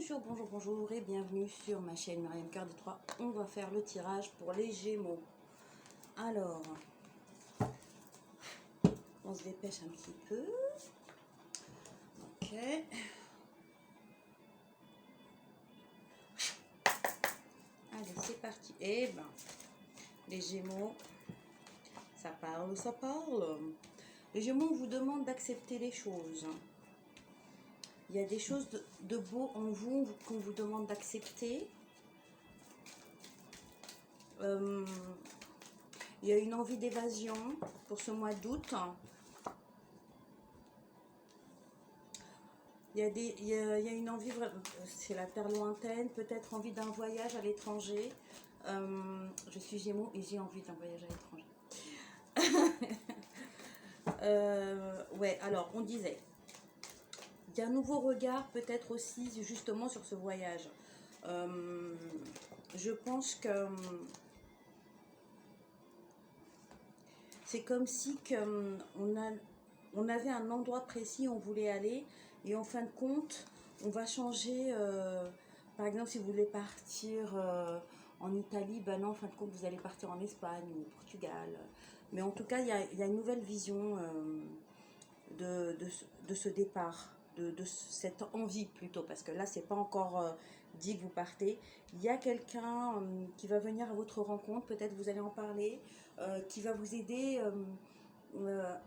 Bonjour, bonjour, bonjour et bienvenue sur ma chaîne Mariam Cœur de 3. On va faire le tirage pour les Gémeaux. Alors, on se dépêche un petit peu. Ok. Allez, c'est parti. Eh ben, les Gémeaux, ça parle, ça parle. Les Gémeaux, on vous demande d'accepter les choses. Il y a des choses de beau en vous qu'on vous demande d'accepter. Il y a une envie d'évasion pour ce mois d'août. Il y a une envie, c'est la terre lointaine, peut-être envie d'un voyage à l'étranger. Je suis Gémeaux et j'ai envie d'un voyage à l'étranger. Ouais, alors on disait, il y a un nouveau regard peut-être aussi justement sur ce voyage. Je pense que c'est comme si on avait un endroit précis où on voulait aller et en fin de compte, on va changer. Par exemple, si vous voulez partir en Italie, ben non, en fin de compte, vous allez partir en Espagne ou au Portugal. Mais en tout cas, il y a une nouvelle vision de ce départ, de cette envie plutôt, parce que là, c'est pas encore dit que vous partez. Il y a quelqu'un qui va venir à votre rencontre, peut-être vous allez en parler, qui va vous aider,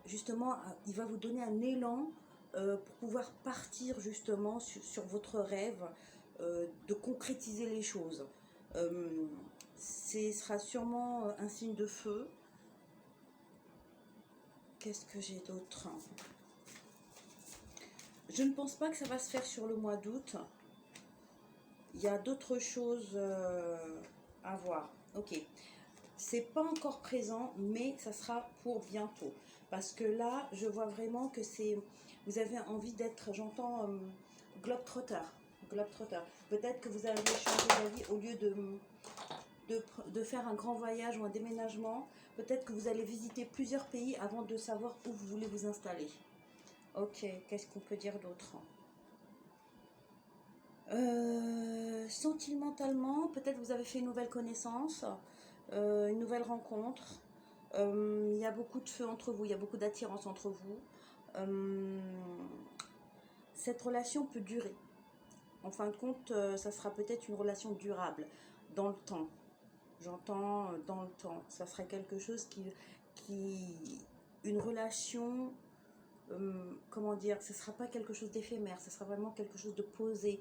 justement, il va vous donner un élan pour pouvoir partir justement sur votre rêve, de concrétiser les choses. Ce sera sûrement un signe de feu. Qu'est-ce que j'ai d'autre ? Je ne pense pas que ça va se faire sur le mois d'août. Il y a d'autres choses à voir. Ok. C'est pas encore présent, mais ça sera pour bientôt. Parce que là, je vois vraiment que c'est... Vous avez envie d'être, j'entends, globetrotter. Globetrotter. Peut-être que vous allez changer d'avis au lieu de faire un grand voyage ou un déménagement. Peut-être que vous allez visiter plusieurs pays avant de savoir où vous voulez vous installer. Ok, qu'est-ce qu'on peut dire d'autre ? Sentimentalement, peut-être vous avez fait une nouvelle connaissance, une nouvelle rencontre. Il y a beaucoup de feu entre vous, il y a beaucoup d'attirance entre vous. Cette relation peut durer. En fin de compte, ça sera peut-être une relation durable dans le temps. J'entends dans le temps. Ça sera quelque chose une relation, comment dire, ce ne sera pas quelque chose d'éphémère, ce sera vraiment quelque chose de posé.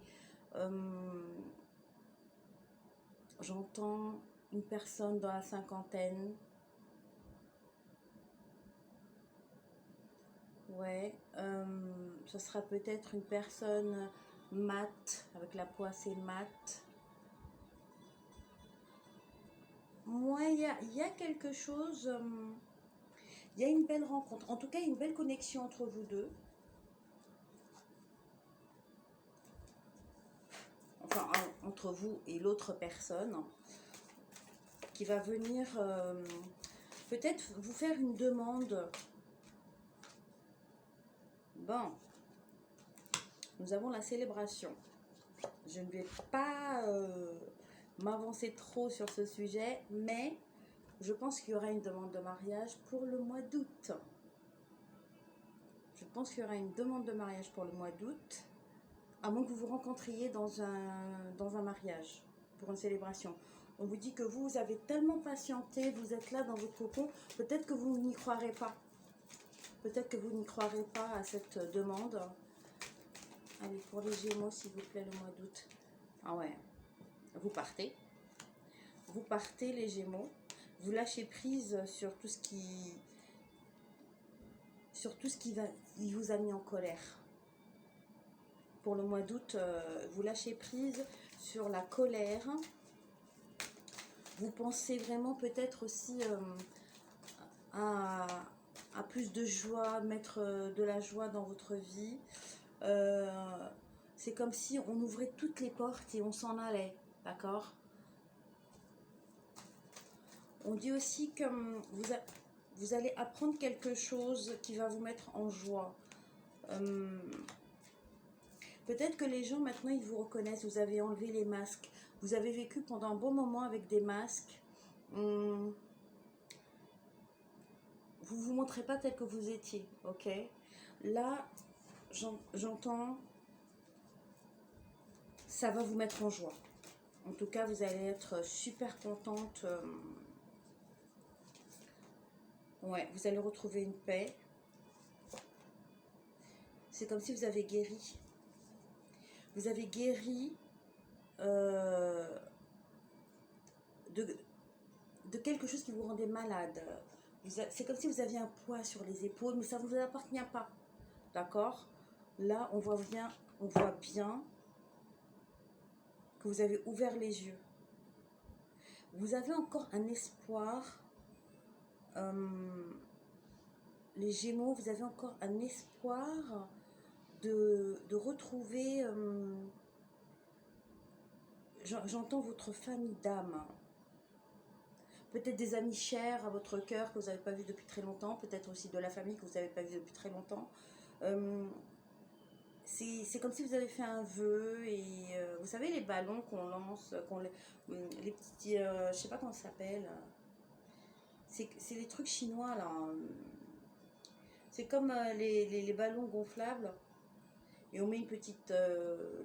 J'entends une personne dans la cinquantaine. Ouais, ce sera peut-être une personne mate, avec la peau assez mate. Moi, il y a quelque chose, il y a une belle rencontre, en tout cas une belle connexion entre vous deux. Enfin, entre vous et l'autre personne, qui va venir peut-être vous faire une demande. Bon, nous avons la célébration. Je ne vais pas m'avancer trop sur ce sujet, mais je pense qu'il y aura une demande de mariage pour le mois d'août. Je pense qu'il y aura une demande de mariage pour le mois d'août, à moins que vous vous rencontriez dans un mariage, pour une célébration. On vous dit que vous avez tellement patienté, vous êtes là dans votre cocon, peut-être que vous n'y croirez pas. Peut-être que vous n'y croirez pas à cette demande. Allez, pour les Gémeaux, s'il vous plaît, le mois d'août. Ah ouais, vous partez. Vous partez, les Gémeaux. Vous lâchez prise sur tout ce qui il vous a mis en colère. Pour le mois d'août, vous lâchez prise sur la colère. Vous pensez vraiment peut-être aussi à plus de joie, mettre de la joie dans votre vie. C'est comme si on ouvrait toutes les portes et on s'en allait, d'accord ? On dit aussi que vous allez apprendre quelque chose qui va vous mettre en joie. Peut-être que les gens maintenant ils vous reconnaissent, vous avez enlevé les masques, vous avez vécu pendant un bon moment avec des masques. Vous vous montrez pas tel que vous étiez, ok? Là, j'entends, ça va vous mettre en joie. En tout cas, vous allez être super contente. Ouais, vous allez retrouver une paix. C'est comme si vous avez guéri. Vous avez guéri de quelque chose qui vous rendait malade. C'est comme si vous aviez un poids sur les épaules, mais ça ne vous appartient pas. D'accord? Là, on voit bien que vous avez ouvert les yeux. Vous avez encore un espoir. Les Gémeaux, vous avez encore un espoir de retrouver... j'entends votre famille d'âme. Peut-être des amis chers à votre cœur que vous n'avez pas vu depuis très longtemps. Peut-être aussi de la famille que vous n'avez pas vu depuis très longtemps. C'est comme si vous avez fait un vœu et vous savez les ballons qu'on lance, les petits, je sais pas comment ça s'appelle. C'est les trucs chinois là. C'est comme les ballons gonflables et on met une petite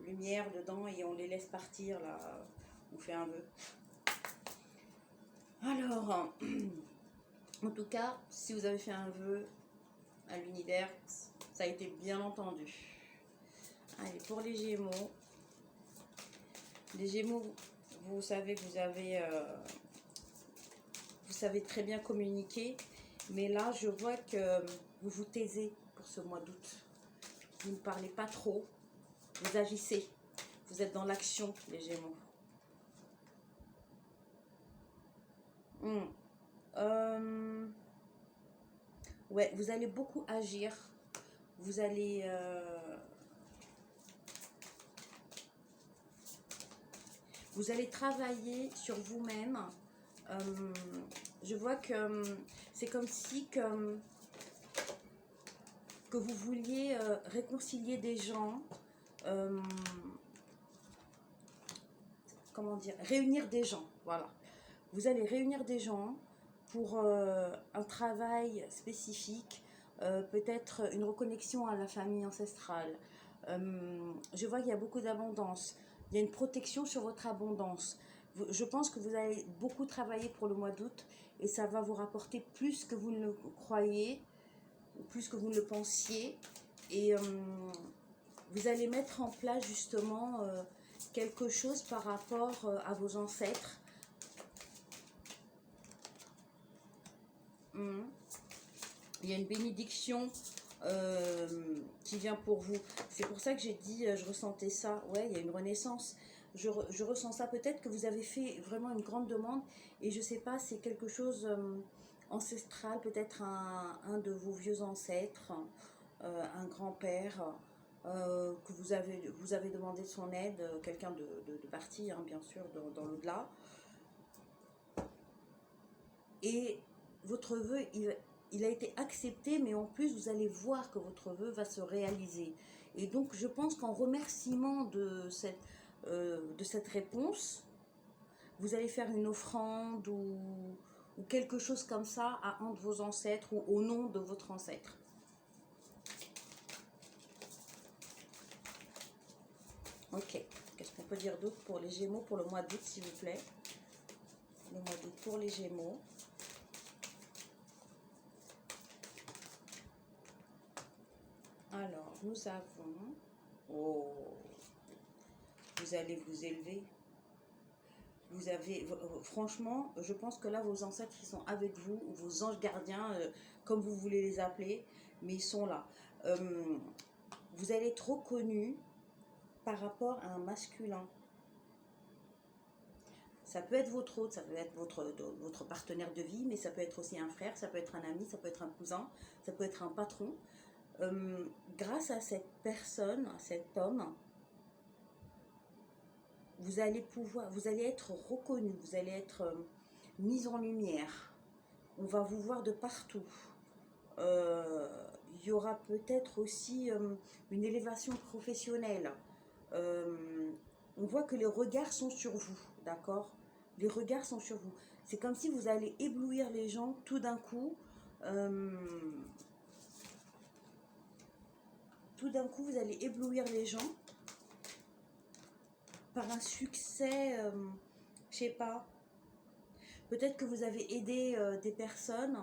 lumière dedans et on les laisse partir là. On fait un vœu. Alors, en tout cas, si vous avez fait un vœu à l'univers, ça a été bien entendu. Allez, pour les Gémeaux, vous savez que vous savez très bien communiquer, mais là, je vois que vous vous taisez pour ce mois d'août. Vous ne parlez pas trop, vous agissez, vous êtes dans l'action, les Gémeaux. Ouais, vous allez beaucoup agir, vous allez... vous allez travailler sur vous-même. Je vois que c'est comme si que vous vouliez réconcilier des gens. Comment dire? Réunir des gens, voilà. Vous allez réunir des gens pour un travail spécifique, peut-être une reconnexion à la famille ancestrale. Je vois qu'il y a beaucoup d'abondance. Il y a une protection sur votre abondance. Je pense que vous allez beaucoup travailler pour le mois d'août et ça va vous rapporter plus que vous ne le croyez, plus que vous ne le pensiez. Et vous allez mettre en place justement quelque chose par rapport à vos ancêtres. Il y a une bénédiction qui vient pour vous. C'est pour ça que j'ai dit, je ressentais ça. Ouais, il y a une renaissance. Je ressens ça. Peut-être que vous avez fait vraiment une grande demande et je sais pas, c'est quelque chose ancestral, peut-être un de vos vieux ancêtres, un grand-père que vous avez demandé son aide, quelqu'un de parti, hein, bien sûr, dans l'au-delà. Et votre vœu, il a été accepté, mais en plus, vous allez voir que votre vœu va se réaliser. Et donc, je pense qu'en remerciement de cette réponse, vous allez faire une offrande ou quelque chose comme ça à un de vos ancêtres ou au nom de votre ancêtre. Ok, qu'est-ce qu'on peut dire d'autre pour les Gémeaux pour le mois d'août, s'il vous plaît? Le mois d'août pour les Gémeaux. Alors, nous avons... Oh, vous allez vous élever. Vous avez... Franchement, je pense que là, vos ancêtres, ils sont avec vous, ou vos anges gardiens, comme vous voulez les appeler, mais ils sont là. Vous allez être reconnu par rapport à un masculin. Ça peut être votre hôte, ça peut être votre partenaire de vie, mais ça peut être aussi un frère, ça peut être un ami, ça peut être un cousin, ça peut être un patron. Grâce à cette personne, à cet homme, vous allez être reconnu, vous allez être mis en lumière. On va vous voir de partout. Il y aura peut-être aussi une élévation professionnelle. On voit que les regards sont sur vous, d'accord? Les regards sont sur vous. C'est comme si vous allez éblouir les gens tout d'un coup. Tout d'un coup, vous allez éblouir les gens par un succès, je sais pas. Peut-être que vous avez aidé des personnes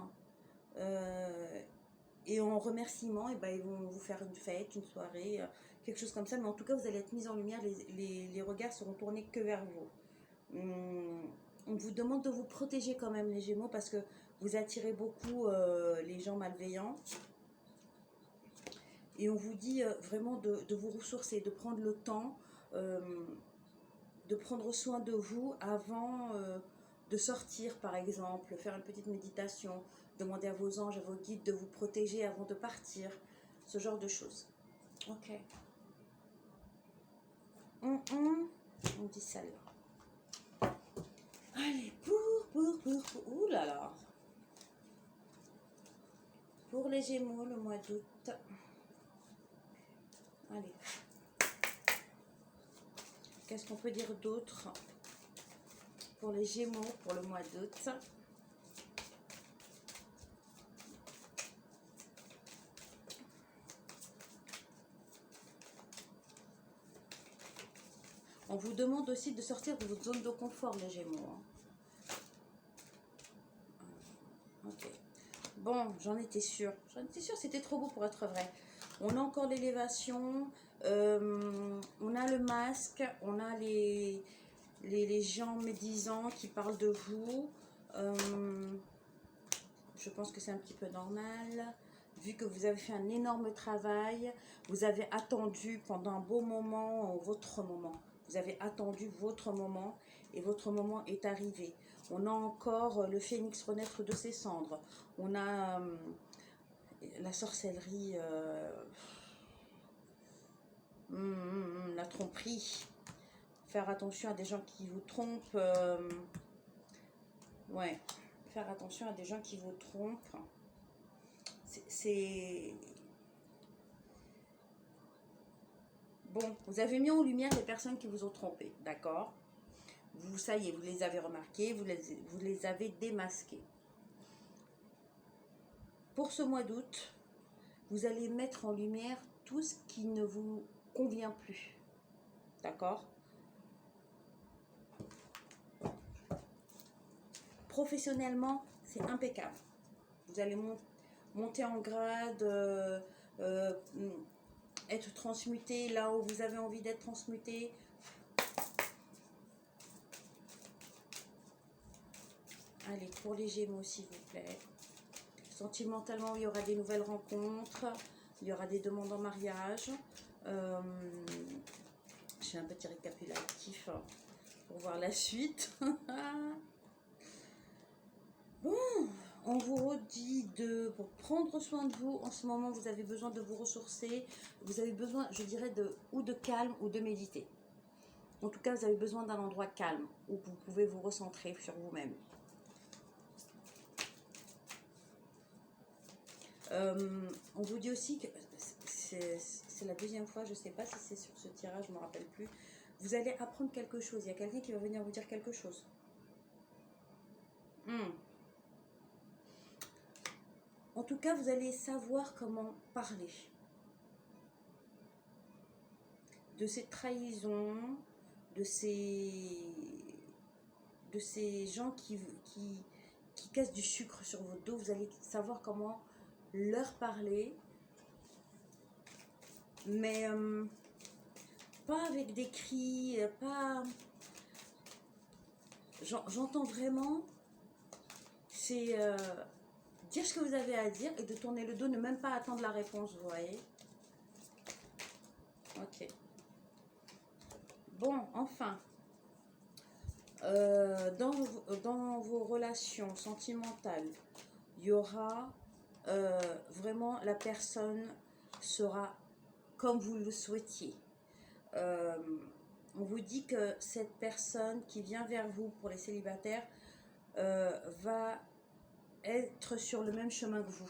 et en remerciement, et ben, ils vont vous faire une fête, une soirée, quelque chose comme ça. Mais en tout cas, vous allez être mis en lumière, les regards seront tournés que vers vous. On vous demande de vous protéger quand même, les Gémeaux, parce que vous attirez beaucoup les gens malveillants. Et on vous dit vraiment de vous ressourcer, de prendre le temps, de prendre soin de vous avant de sortir, par exemple, faire une petite méditation, demander à vos anges, à vos guides de vous protéger avant de partir, ce genre de choses. Ok. On dit ça là. Allez, ouh là là. Pour les Gémeaux, le mois d'août. Allez. Qu'est-ce qu'on peut dire d'autre pour les Gémeaux pour le mois d'août? On vous demande aussi de sortir de votre zone de confort, les Gémeaux. Ok. Bon, j'en étais sûre. J'en étais sûre, c'était trop beau pour être vrai. On a encore l'élévation. On a le masque. On a les gens médisants qui parlent de vous. Je pense que c'est un petit peu normal. Vu que vous avez fait un énorme travail, vous avez attendu pendant un beau moment votre moment. Vous avez attendu votre moment et votre moment est arrivé. On a encore le phénix renaître de ses cendres. On a la sorcellerie, la tromperie. Faire attention à des gens qui vous trompent. Ouais, faire attention à des gens qui vous trompent. C'est... Bon, vous avez mis en lumière les personnes qui vous ont trompé, d'accord? Vous, ça y est, vous les avez remarquées, vous les avez démasquées. Pour ce mois d'août, vous allez mettre en lumière tout ce qui ne vous convient plus, d'accord? Professionnellement, c'est impeccable. Vous allez monter en grade, être transmuté là où vous avez envie d'être transmuté. Allez, pour les Gémeaux, s'il vous plaît. Sentimentalement, il y aura des nouvelles rencontres, il y aura des demandes en mariage. J'ai un petit récapitulatif pour voir la suite. Bon, on vous redit pour prendre soin de vous. En ce moment, vous avez besoin de vous ressourcer. Vous avez besoin, je dirais, ou de calme ou de méditer. En tout cas, vous avez besoin d'un endroit calme où vous pouvez vous recentrer sur vous-même. On vous dit aussi que c'est la deuxième fois, je ne sais pas si c'est sur ce tirage, je ne me rappelle plus. Vous allez apprendre quelque chose. Il y a quelqu'un qui va venir vous dire quelque chose. En tout cas, vous allez savoir comment parler de ces trahisons, de ces gens qui cassent du sucre sur votre dos. Vous allez savoir comment leur parler, mais pas avec des cris, pas... J'entends vraiment, c'est dire ce que vous avez à dire et de tourner le dos, ne même pas attendre la réponse, vous voyez. Ok. Bon, enfin, dans vos relations sentimentales, il y aura vraiment, la personne sera comme vous le souhaitiez. On vous dit que cette personne qui vient vers vous pour les célibataires va être sur le même chemin que vous.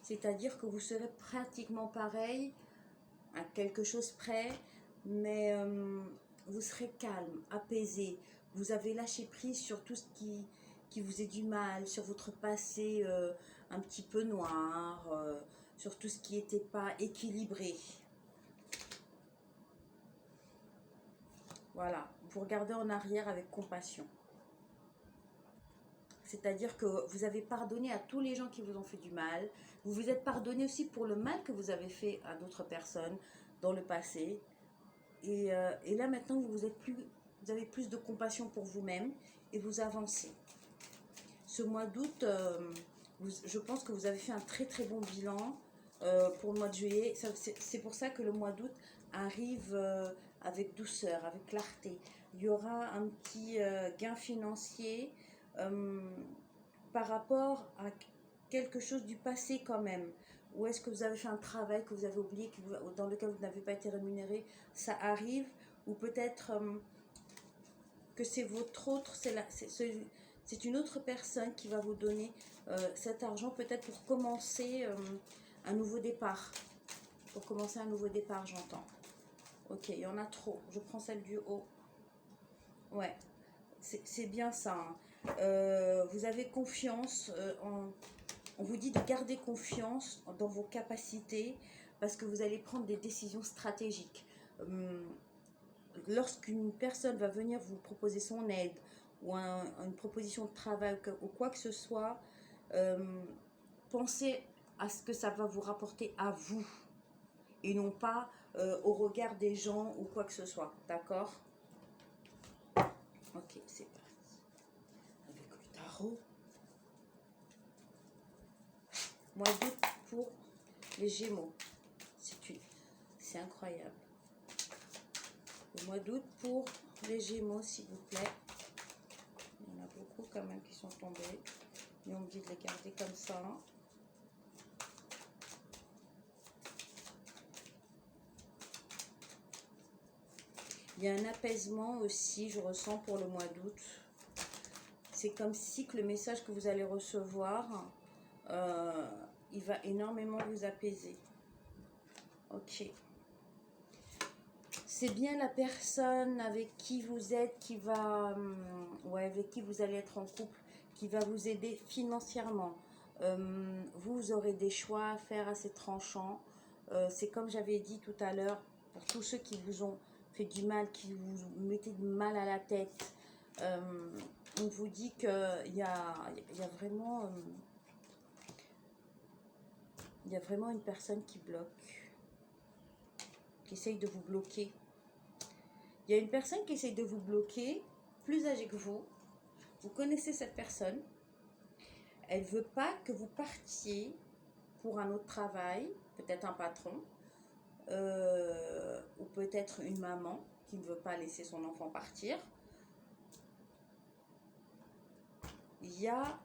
C'est-à-dire que vous serez pratiquement pareil, à quelque chose près, mais vous serez calme, apaisé. Vous avez lâché prise sur tout ce qui vous est du mal, sur votre passé un petit peu noir, sur tout ce qui n'était pas équilibré. Voilà, vous regardez en arrière avec compassion. C'est-à-dire que vous avez pardonné à tous les gens qui vous ont fait du mal. Vous vous êtes pardonné aussi pour le mal que vous avez fait à d'autres personnes dans le passé. Et là maintenant, vous avez plus de compassion pour vous-même et vous avancez. Ce mois d'août, je pense que vous avez fait un très très bon bilan pour le mois de juillet. C'est pour ça que le mois d'août arrive avec douceur, avec clarté. Il y aura un petit gain financier par rapport à quelque chose du passé quand même. Ou est-ce que vous avez fait un travail que vous avez oublié, dans lequel vous n'avez pas été rémunéré, ça arrive. Ou peut-être que c'est votre autre, c'est une autre personne qui va vous donner cet argent, peut-être pour commencer un nouveau départ. Pour commencer un nouveau départ, j'entends. Ok, il y en a trop. Je prends celle du haut. Ouais, c'est bien ça. Hein. Vous avez confiance on vous dit de garder confiance dans vos capacités parce que vous allez prendre des décisions stratégiques. Lorsqu'une personne va venir vous proposer son aide ou une proposition de travail ou quoi que ce soit, pensez à ce que ça va vous rapporter à vous et non pas au regard des gens ou quoi que ce soit. D'accord? Ok, c'est parti. Avec le tarot. Mois d'août pour les Gémeaux. C'est incroyable. Le mois d'août pour les Gémeaux, s'il vous plaît. Il y en a beaucoup quand même qui sont tombés. Mais on me dit de les garder comme ça. Il y a un apaisement aussi, je ressens, pour le mois d'août. C'est comme si que le message que vous allez recevoir, il va énormément vous apaiser. Ok. C'est bien la personne avec qui vous êtes, avec qui vous allez être en couple, qui va vous aider financièrement. Vous aurez des choix à faire assez tranchants. C'est comme j'avais dit tout à l'heure, pour tous ceux qui vous ont fait du mal, qui vous mettez de mal à la tête, on vous dit qu'il y a vraiment... il y a vraiment une personne qui bloque, qui essaye de vous bloquer. Il y a une personne qui essaye de vous bloquer, plus âgée que vous. Vous connaissez cette personne. Elle ne veut pas que vous partiez pour un autre travail, peut-être un patron, ou peut-être une maman qui ne veut pas laisser son enfant partir. Il y a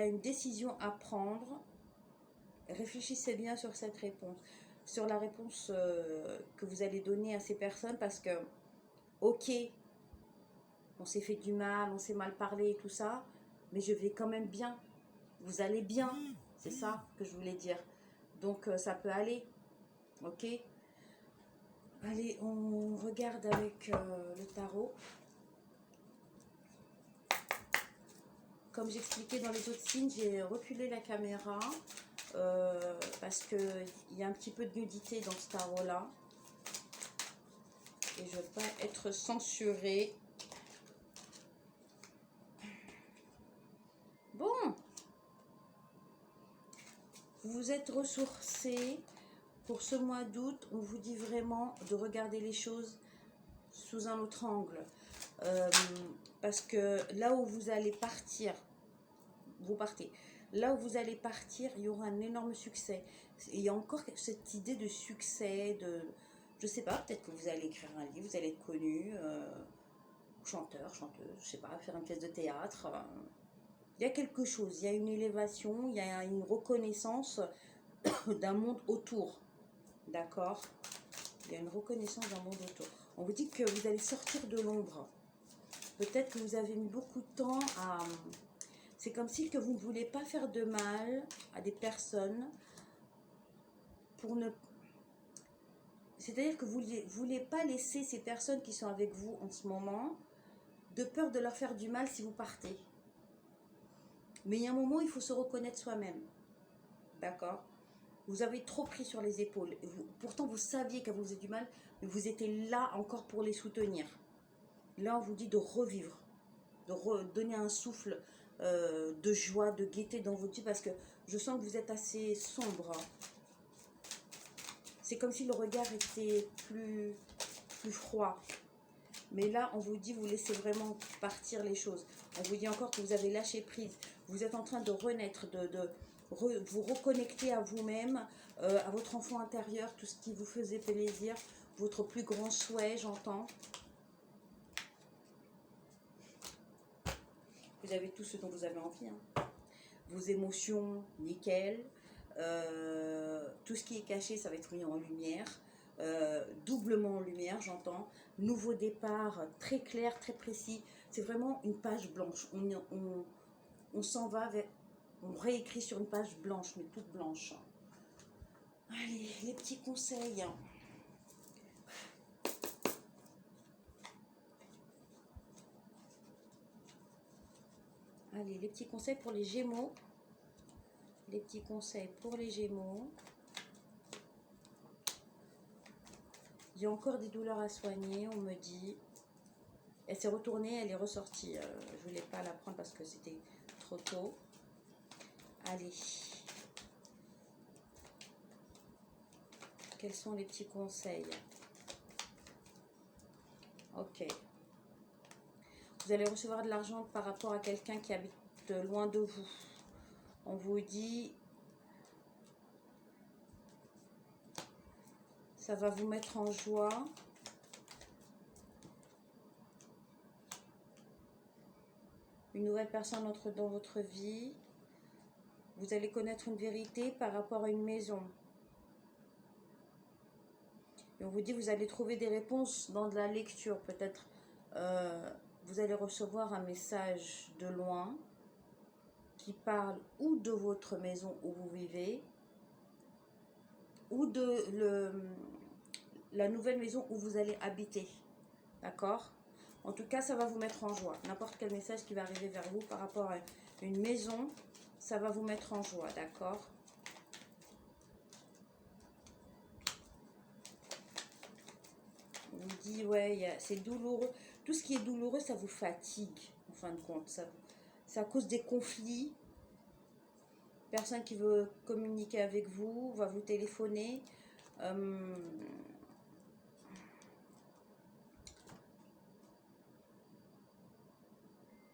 une décision à prendre. Réfléchissez bien sur cette réponse, sur la réponse que vous allez donner à ces personnes, parce que, ok, on s'est fait du mal, on s'est mal parlé et tout ça, mais je vais quand même bien. Vous allez bien, c'est ça que je voulais dire. Donc ça peut aller, ok. Allez, on regarde avec le tarot. Comme j'expliquais dans les autres signes, j'ai reculé la caméra parce qu'il y a un petit peu de nudité dans ce tarot-là. Et je ne veux pas être censurée. Bon. Vous vous êtes ressourcés. Pour ce mois d'août, on vous dit vraiment de regarder les choses sous un autre angle. Parce que là où vous allez partir, vous partez. Là où vous allez partir, il y aura un énorme succès. Il y a encore cette idée de succès, je sais pas, peut-être que vous allez écrire un livre, vous allez être connu, chanteur, chanteuse, je sais pas, faire une pièce de théâtre. Il y a quelque chose, il y a une élévation, il y a une reconnaissance d'un monde autour. D'accord? Il y a une reconnaissance d'un monde autour. On vous dit que vous allez sortir de l'ombre. Peut-être que vous avez mis beaucoup de temps à... C'est comme si que vous ne voulez pas faire de mal à des personnes pour ne... C'est-à-dire que vous ne voulez pas laisser ces personnes qui sont avec vous en ce moment, de peur de leur faire du mal si vous partez. Mais il y a un moment où il faut se reconnaître soi-même. D'accord? Vous avez trop pris sur les épaules. Pourtant, vous saviez qu'elle vous faisait du mal, mais vous étiez là encore pour les soutenir. Là, on vous dit de revivre, de redonner un souffle de joie, de gaieté dans votre vie, parce que je sens que vous êtes assez sombre. C'est comme si le regard était plus froid. Mais là, on vous dit, vous laissez vraiment partir les choses. On vous dit encore que vous avez lâché prise. Vous êtes en train de renaître, vous reconnecter à vous-même, à votre enfant intérieur, tout ce qui vous faisait plaisir, votre plus grand souhait, j'entends. Vous avez tout ce dont vous avez envie. Hein. Vos émotions, nickel. Tout ce qui est caché, ça va être mis en lumière. Doublement en lumière, j'entends. Nouveau départ, très clair, très précis. C'est vraiment une page blanche. On s'en va vers... On réécrit sur une page blanche, mais toute blanche. Allez, les petits conseils. Allez, les petits conseils pour les Gémeaux. Les petits conseils pour les Gémeaux. Il y a encore des douleurs à soigner, on me dit. Elle s'est retournée, elle est ressortie. Je ne voulais pas la prendre parce que c'était trop tôt. Allez. Quels sont les petits conseils? Ok. Vous allez recevoir de l'argent par rapport à quelqu'un qui habite loin de vous. On vous dit... Ça va vous mettre en joie. Une nouvelle personne entre dans votre vie. Vous allez connaître une vérité par rapport à une maison. Et on vous dit, vous allez trouver des réponses dans de la lecture. Peut-être vous allez recevoir un message de loin qui parle ou de votre maison où vous vivez, ou de la nouvelle maison où vous allez habiter. D'accord? En tout cas, ça va vous mettre en joie. N'importe quel message qui va arriver vers vous par rapport à une maison, ça va vous mettre en joie. D'accord? On vous dit, ouais, c'est douloureux. Tout ce qui est douloureux, ça vous fatigue, en fin de compte. Ça cause des conflits. Personne qui veut communiquer avec vous va vous téléphoner.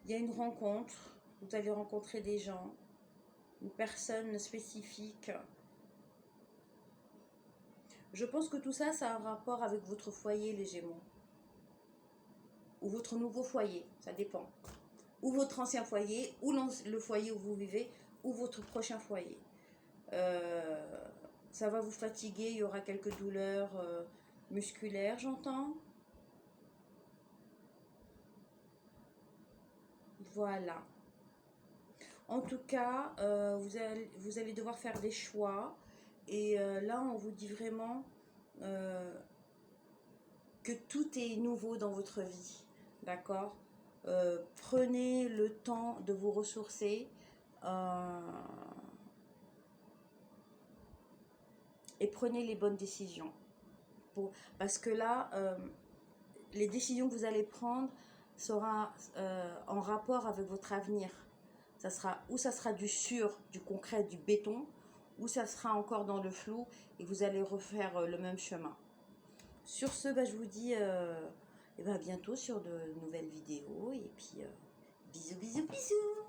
Il y a une rencontre. Vous allez rencontrer des gens. Une personne spécifique. Je pense que tout ça, ça a un rapport avec votre foyer, les Gémeaux. Ou votre nouveau foyer, ça dépend. Ou votre ancien foyer, ou le foyer où vous vivez, ou votre prochain foyer. Ça va vous fatiguer, il y aura quelques douleurs musculaires, j'entends. Voilà. En tout cas, vous allez devoir faire des choix. Et là, on vous dit vraiment que tout est nouveau dans votre vie. D'accord? Prenez le temps de vous ressourcer. Et prenez les bonnes décisions. Parce que là, les décisions que vous allez prendre sera en rapport avec votre avenir. Ça sera du sûr, du concret, du béton, ou ça sera encore dans le flou et vous allez refaire le même chemin. Sur ce, je vous dis à bientôt sur de nouvelles vidéos et puis bisous, bisous, bisous.